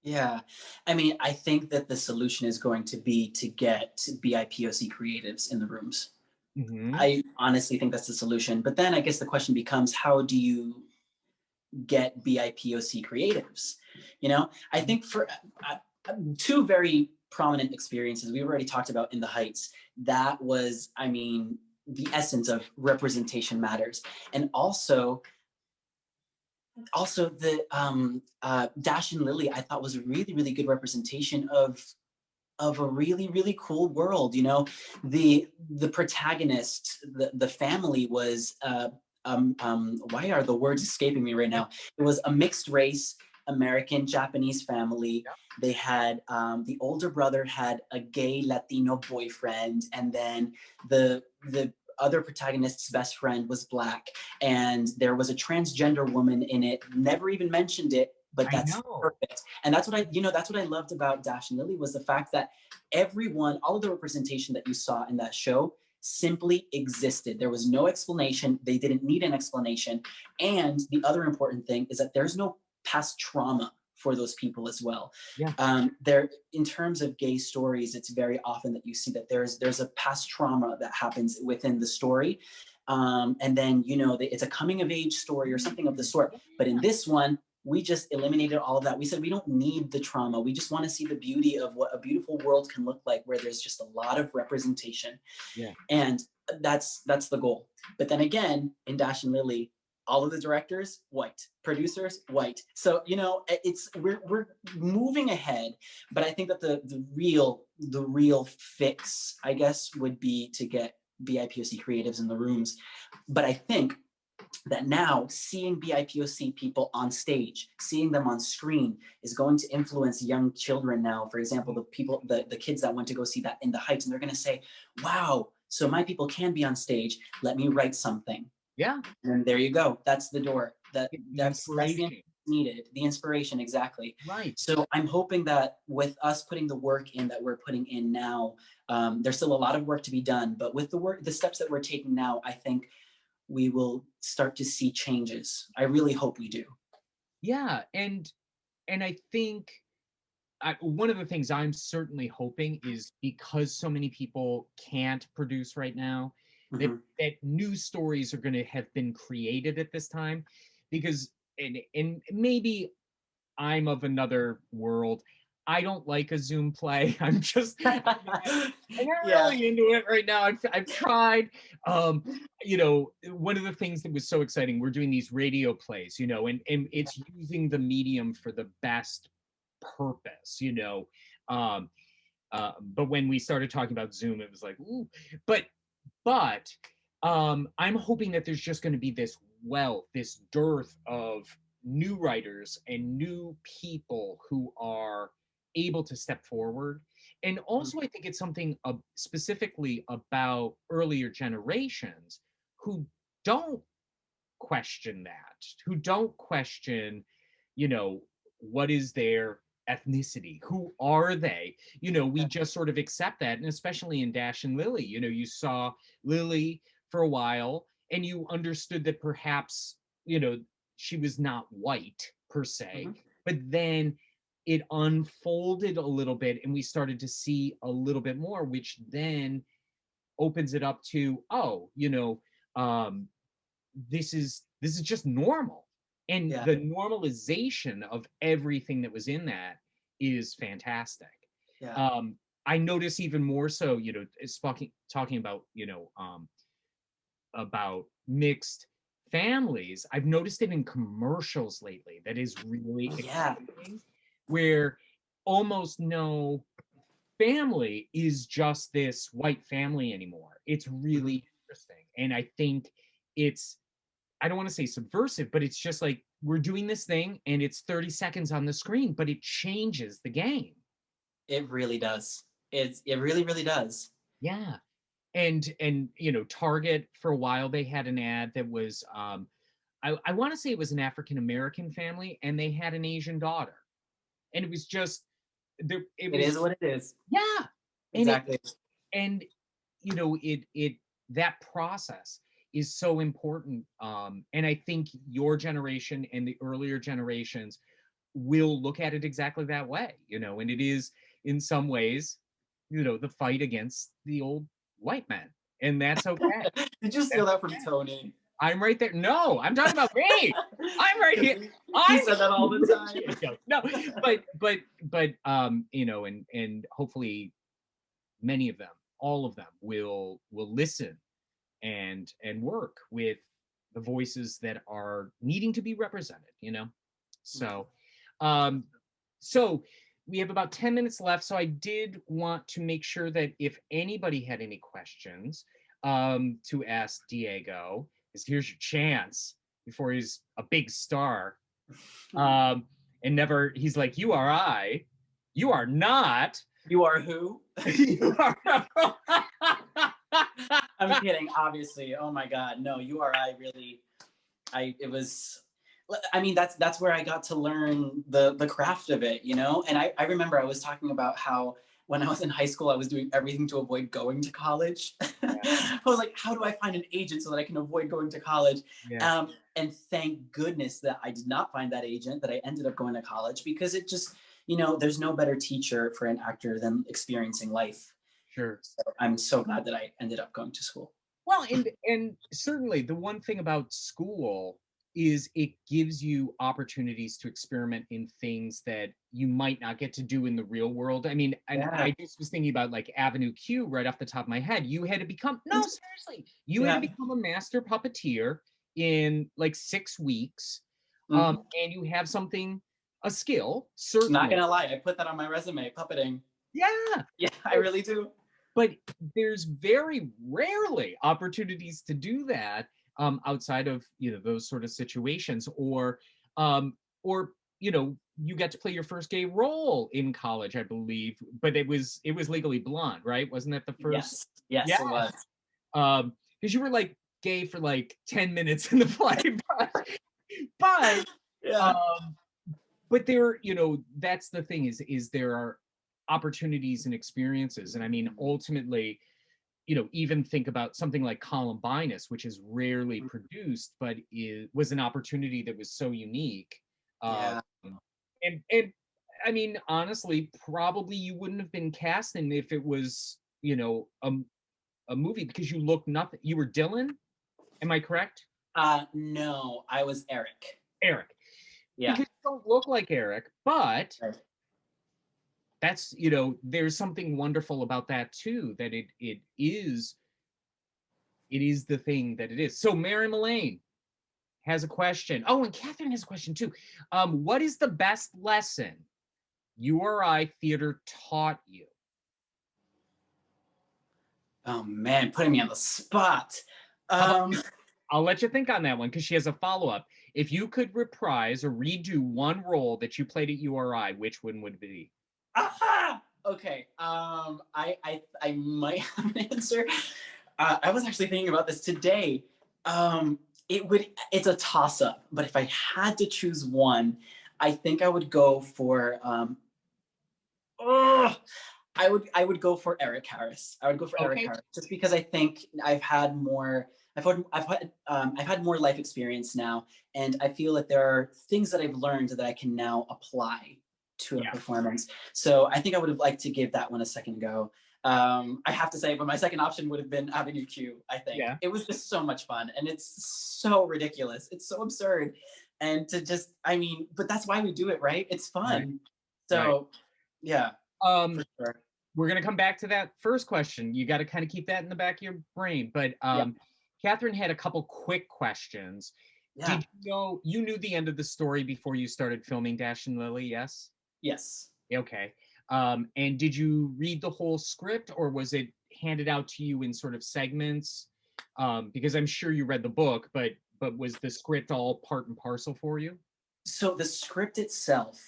Yeah. I mean, I think that the solution is going to be to get BIPOC creatives in the rooms. Hmm. I honestly think that's the solution. But then I guess the question becomes, how do you get BIPOC creatives? I think for two very prominent experiences we've already talked about in the Heights, that was, I mean, the essence of representation matters. And also the Dash and Lily, I thought was a really, really good representation of a really, really cool world. The protagonist, the family was why are the words escaping me right now? It was a mixed race American Japanese family. They had the older brother had a gay Latino boyfriend, and then the other protagonist's best friend was black, and there was a transgender woman in it. Never even mentioned it, but I that's know. perfect. And that's what I loved about Dash and Lily was the fact that all of the representation that you saw in that show simply existed. There was no explanation. They didn't need an explanation. And the other important thing is that there's no past trauma for those people as well. Yeah. There, in terms of gay stories, it's very often that you see that there's a past trauma that happens within the story, and then it's a coming of age story or something of the sort. But in this one, we just eliminated all of that. We said we don't need the trauma. We just want to see the beauty of what a beautiful world can look like, where there's just a lot of representation. Yeah. And that's the goal. But then again, in Dash and Lily, all of the directors white, producers white. So it's we're moving ahead. But I think that the real fix, I guess, would be to get BIPOC creatives in the rooms. But I think that now seeing BIPOC people on stage, seeing them on screen, is going to influence young children now. For example, the kids that went to go see that in the Heights, and they're going to say, wow, so my people can be on stage. Let me write something. Yeah. And there you go. That's the door. The That's inspiration. needed. The inspiration, exactly. Right. So I'm hoping that with us putting the work in that we're putting in now, there's still a lot of work to be done. But with the steps that we're taking now, I think we will start to see changes. I really hope we do. Yeah. And I think one of the things I'm certainly hoping is, because so many people can't produce right now, that Mm-hmm. that new stories are going to have been created at this time, because and maybe I'm of another world. I don't like a Zoom play. I'm not Yeah. really into it right now. I've tried. One of the things that was so exciting, we're doing these radio plays, and it's using the medium for the best purpose. Um, but when we started talking about Zoom, it was like, ooh. But I'm hoping that there's just going to be this wealth, this dearth of new writers and new people who are able to step forward. And also, I think it's something specifically about earlier generations who don't question that, who don't question, you know, what is their ethnicity? Who are they? We just sort of accept that. And especially in Dash and Lily, you saw Lily for a while and you understood that perhaps, she was not white per se, Mm-hmm. but then it unfolded a little bit and we started to see a little bit more, which then opens it up to, um, this is just normal. And Yeah. the normalization of everything that was in that is fantastic. Yeah. I notice even more so, talking about, about mixed families. I've noticed it in commercials lately that is really Yeah. exciting, where almost no family is just this white family anymore. It's Mm-hmm. really interesting. And I think it's, I don't want to say subversive, but it's just like we're doing this thing and it's 30 seconds on the screen, but it changes the game. It really does. It really, really does. Yeah. And Target for a while they had an ad that was I want to say it was an African American family and they had an Asian daughter. And it was just there it It was is what it is. yeah. And it Exactly. and it that process is so important, and I think your generation and the earlier generations will look at it exactly that way, and it is in some ways, the fight against the old white men, and that's okay. Did you steal That's that from okay. Tony? I'm right there. No, I'm talking about me. I'm right here. He I'm said that all the time. no, but and hopefully many of them, all of them will listen and work with the voices that are needing to be represented. So um so we have about 10 minutes left, so I did want to make sure that if anybody had any questions to ask Diego, is here's your chance before he's a big star. And never he's like, you are not. You are who? You are I'm kidding, obviously. Oh my God, no. You are I really. It was. I mean, that's where I got to learn the craft of it, And I remember I was talking about how when I was in high school, I was doing everything to avoid going to college. I was like, how do I find an agent so that I can avoid going to college? yeah. And thank goodness that I did not find that agent, that I ended up going to college, because it just, there's no better teacher for an actor than experiencing life. Sure. So I'm so glad that I ended up going to school. Well, and certainly the one thing about school is it gives you opportunities to experiment in things that you might not get to do in the real world. I mean, and Yeah. I just was thinking about like Avenue Q right off the top of my head. You had to become, no, seriously, you had to Yeah. become a master puppeteer in like 6 weeks. Mhm. And you have something, a skill, Not certainly. gonna lie, I put that on my resume, puppeting. Yeah. Yeah, I really do. But there's very rarely opportunities to do that outside of those sort of situations, um, or you get to play your first gay role in college, I believe, but it was Legally Blonde, right? Wasn't that the first? Yes, yes, Yeah, it was. because you were like gay for like 10 minutes in the play, but Yeah. um, but there, that's the thing is there are opportunities and experiences, and I mean ultimately even think about something like Columbinus, which is rarely produced, but was an opportunity that was so unique. Um, Yeah. and I mean, honestly, probably you wouldn't have been cast in if it was, a movie because you look nothing. You were Dylan, am I correct? No, I was Eric. Eric, Yeah. because you don't look like Eric, but Right. that's there's something wonderful about that too, that it is the thing that it is. So Mary Mullane has a question. Oh, and Catherine has a question too. What is the best lesson URI theater taught you? Oh man, putting me on the spot. How about Um, I'll let you think on that one because she has a follow-up. If you could reprise or redo one role that you played at URI, which one would it be? aha! Okay. I might have an answer. I was actually thinking about this today. Um, it's a toss up, but if I had to choose one, I think I would go for oh, I would go for Eric Harris. I would go for Eric Okay. Harris just because I think I've had more life experience now, and I feel that there are things that I've learned that I can now apply to a Yeah. performance. So I think I would have liked to give that one a second go. I have to say, but my second option would have been Avenue Q. I think Yeah. it was just so much fun, and it's so ridiculous. It's so absurd, and to just, I mean, but that's why we do it, right? It's Right. fun. Right. So yeah, for Um, sure. we're gonna come back to that first question. You got to kind of keep that in the back of your brain. But Yeah. Catherine had a couple quick questions. Yeah. Did you knew the end of the story before you started filming Dash and Lily? Yes. Yes. Okay. And did you read the whole script, or was it handed out to you in sort of segments? Because I'm sure you read the book, but was the script all part and parcel for you? So the script itself,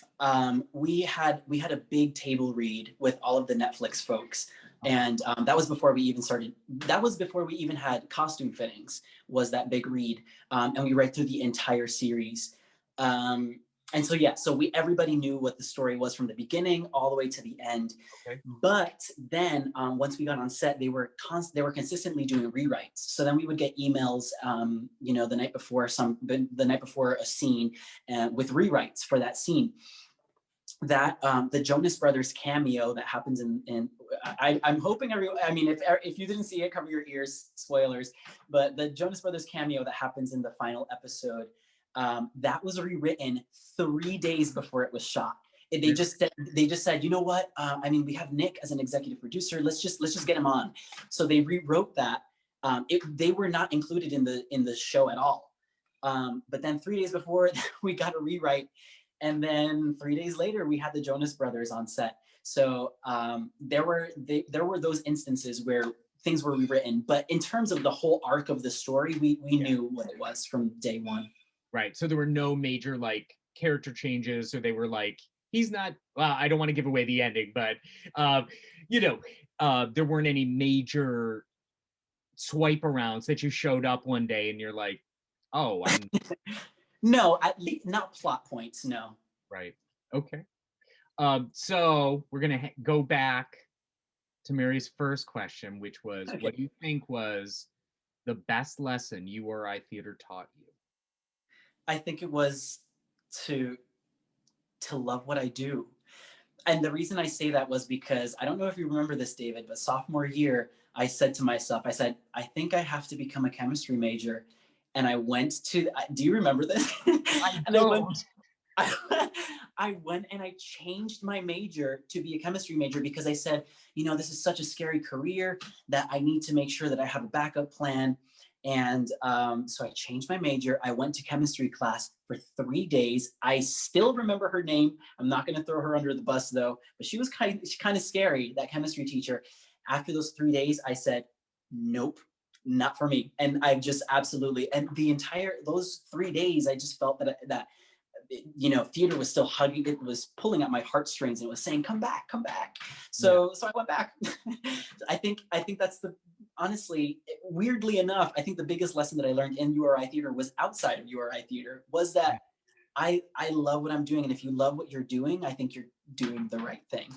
we had a big table read with all of the Netflix folks, Okay. and that was before we even started. That was before we even had costume fittings. Was that big read, and we read through the entire series. Um, and so yeah, so we everybody knew what the story was from the beginning all the way to the end. Okay. But then once we got on set, they were consistently doing rewrites. So then we would get emails, the night before the night before a scene, with rewrites for that scene. That the Jonas Brothers cameo that happens I'm hoping I mean, if you didn't see it, cover your ears. Spoilers. But the Jonas Brothers cameo that happens in the final episode, that was rewritten 3 days before it was shot. Really? They just said, you know what? I mean, we have Nick as an executive producer. Let's just get him on. So they rewrote that. They were not included in the show at all. But then 3 days before, we got a rewrite, and then 3 days later, we had the Jonas Brothers on set. So there were those instances where things were rewritten, but in terms of the whole arc of the story, we Yeah. knew what it was from day one. Right. So there were no major like character changes, or they were like, he's not. Well, I don't want to give away the ending, but um, you know, there weren't any major swipe arounds that you showed up one day and you're like, oh, I'm No, at least not plot points. No. right. Okay. So we're gonna go back to Mary's first question, which was, Okay. what do you think was the best lesson URI theater taught you? I think it was to love what I do. And the reason I say that was because I don't know if you remember this, David, but sophomore year, I said to myself, I said, I think I have to become a chemistry major. and I went to. Do you remember this? I And I went. don't. I, I went and I changed my major to be a chemistry major because I said, this is such a scary career that I need to make sure that I have a backup plan. And so I changed my major. I went to chemistry class for 3 days. I still remember her name. I'm not going to throw her under the bus though, but she was kind of scary, that chemistry teacher. After those 3 days, I said, nope, not for me. And I just absolutely, and those 3 days, I just felt that theater was still hugging, it was pulling at my heartstrings, and it was saying, come back, come back. Yeah. So I went back. I think that's honestly, weirdly enough, I think the biggest lesson that I learned in URI theater was outside of URI theater was Yeah. that I love what I'm doing. And if you love what you're doing, I think you're doing the right thing,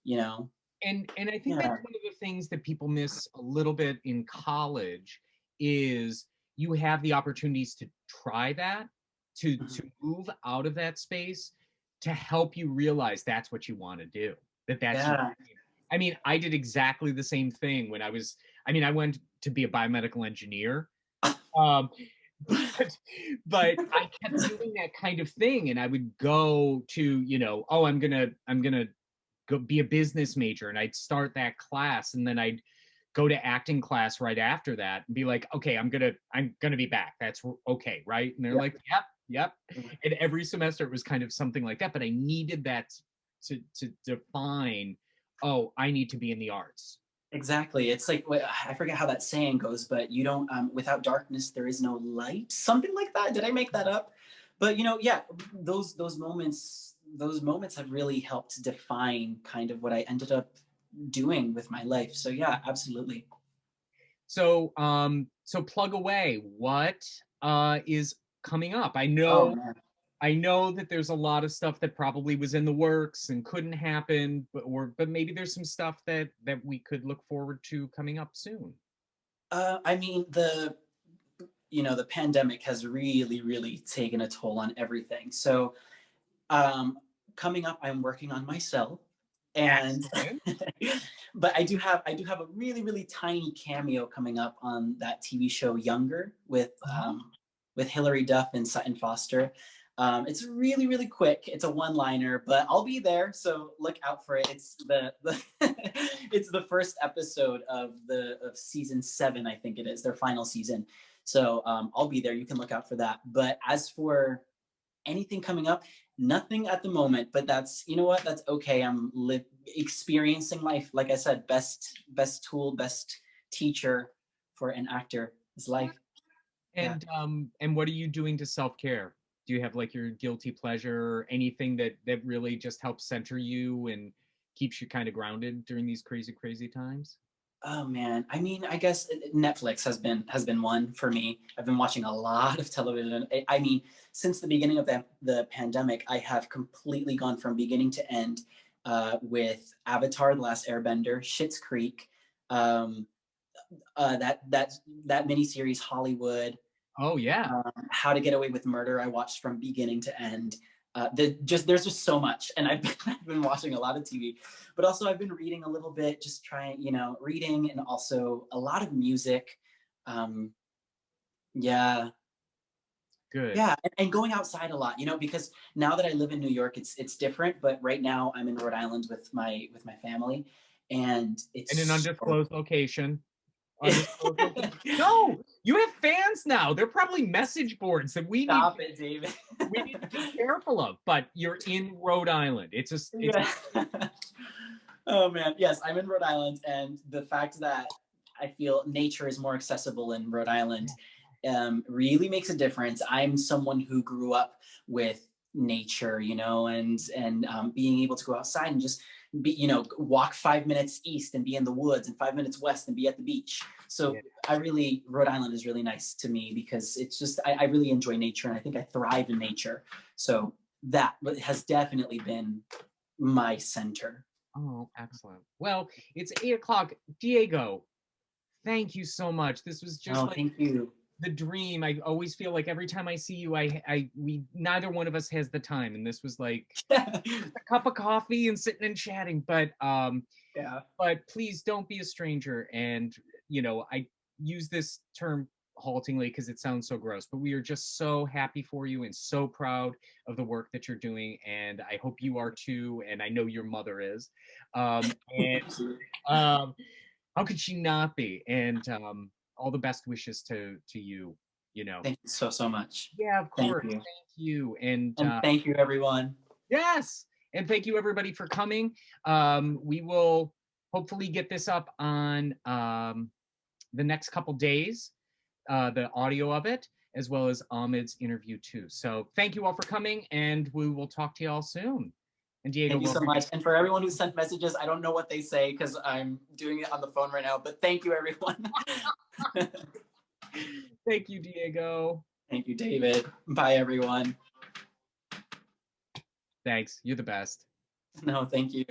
you know? And I think Yeah. that's one of the things that people miss a little bit in college is you have the opportunities to try that, to Mhm. move out of that space, to help you realize that's what you want to do, that's your Yeah. dream. I mean, I did exactly the same thing when I went to be a biomedical engineer. Um, but I kept doing that kind of thing, and I would go to, oh, I'm gonna go be a business major, and I'd start that class, and then I'd go to acting class right after that and be like, okay, I'm gonna be back. That's okay, right? And they're Yeah. like, yep, yep. And every semester it was kind of something like that, but I needed that to define, oh, I need to be in the arts. Exactly. It's like, I forget how that saying goes, but you don't, without darkness, there is no light. Something like that. Did I make that up? But yeah, those moments have really helped define kind of what I ended up doing with my life. So yeah, absolutely. So plug away. What is coming up? I Oh know man. I know that there's a lot of stuff that probably was in the works and couldn't happen, but maybe there's some stuff that we could look forward to coming up soon. I mean, the pandemic has really, really taken a toll on everything. So Um, coming up, I'm working on myself, and Excellent. but I do have a really, really tiny cameo coming up on that TV show Younger Uh-huh. with Hilary Duff and Sutton Foster. It's really, really quick. It's a one-liner, but I'll be there, so look out for it. It's the it's the first episode of season 7, I think it is, their final season. So I'll be there. You can look out for that. But as for anything coming up, nothing at the moment, but that's, you know what, that's okay. Experiencing life. Like I said, best tool, best teacher for an actor is life. Yeah. And what are you doing to self-care? Do you have like your guilty pleasure or anything that really just helps center you and keeps you kind of grounded during these crazy, crazy times? Oh man, I mean, I guess Netflix has been one for me. I've been watching a lot of television. I mean, since the beginning of the pandemic, I have completely gone from beginning to end with Avatar: The Last Airbender, Schitt's Creek, um, that miniseries Hollywood, Oh yeah. How to Get Away with Murder. I watched from beginning to end. There's just so much, and I've been watching a lot of TV, but also I've been reading a little bit, just trying, reading, and also a lot of music. Um, yeah, Good. yeah, and going outside a lot, because now that I live in New York, it's different. But right now I'm in Rhode Island with my family, and In an it's so. undisclosed location. Undisclosed location. No, you have fans now. They're probably message boards that Stop it, David. we need to be careful of. But you're in Rhode Island. It's Yeah. Oh man, yes, I'm in Rhode Island, and the fact that I feel nature is more accessible in Rhode Island really makes a difference. I'm someone who grew up with nature, and being able to go outside and just walk 5 minutes east and be in the woods, and 5 minutes west and be at the beach. yeah. So Rhode Island is really nice to me because it's just I really enjoy nature, and I think I thrive in nature. So that has definitely been my center. Oh, excellent. Well, it's 8 o'clock. Diego, thank you so much. This was just Oh, like thank you. the dream. I always feel like every time I see you, we neither one of us has the time, and this was like just a cup of coffee and sitting and chatting. Yeah. But please don't be a stranger. And I use this term haltingly because it sounds so gross, but we are just so happy for you and so proud of the work that you're doing. And I hope you are too. And I know your mother is. And um, how could she not be? And all the best wishes to you, you know. Thank you so, so much. Yeah, of Thank course. you. Thank you. And And thank you, everyone. yes. And thank you everybody for coming. We will hopefully get this up on the next couple days, the audio of it, as well as Ahmed's interview too. So thank you all for coming, and we will talk to you all soon. And Diego, Thank you will so much. And for everyone who sent messages, I don't know what they say because I'm doing it on the phone right now, but thank you, everyone. thank you, Diego. Thank you, David. Bye, everyone. Thanks. You're the best. No, thank you.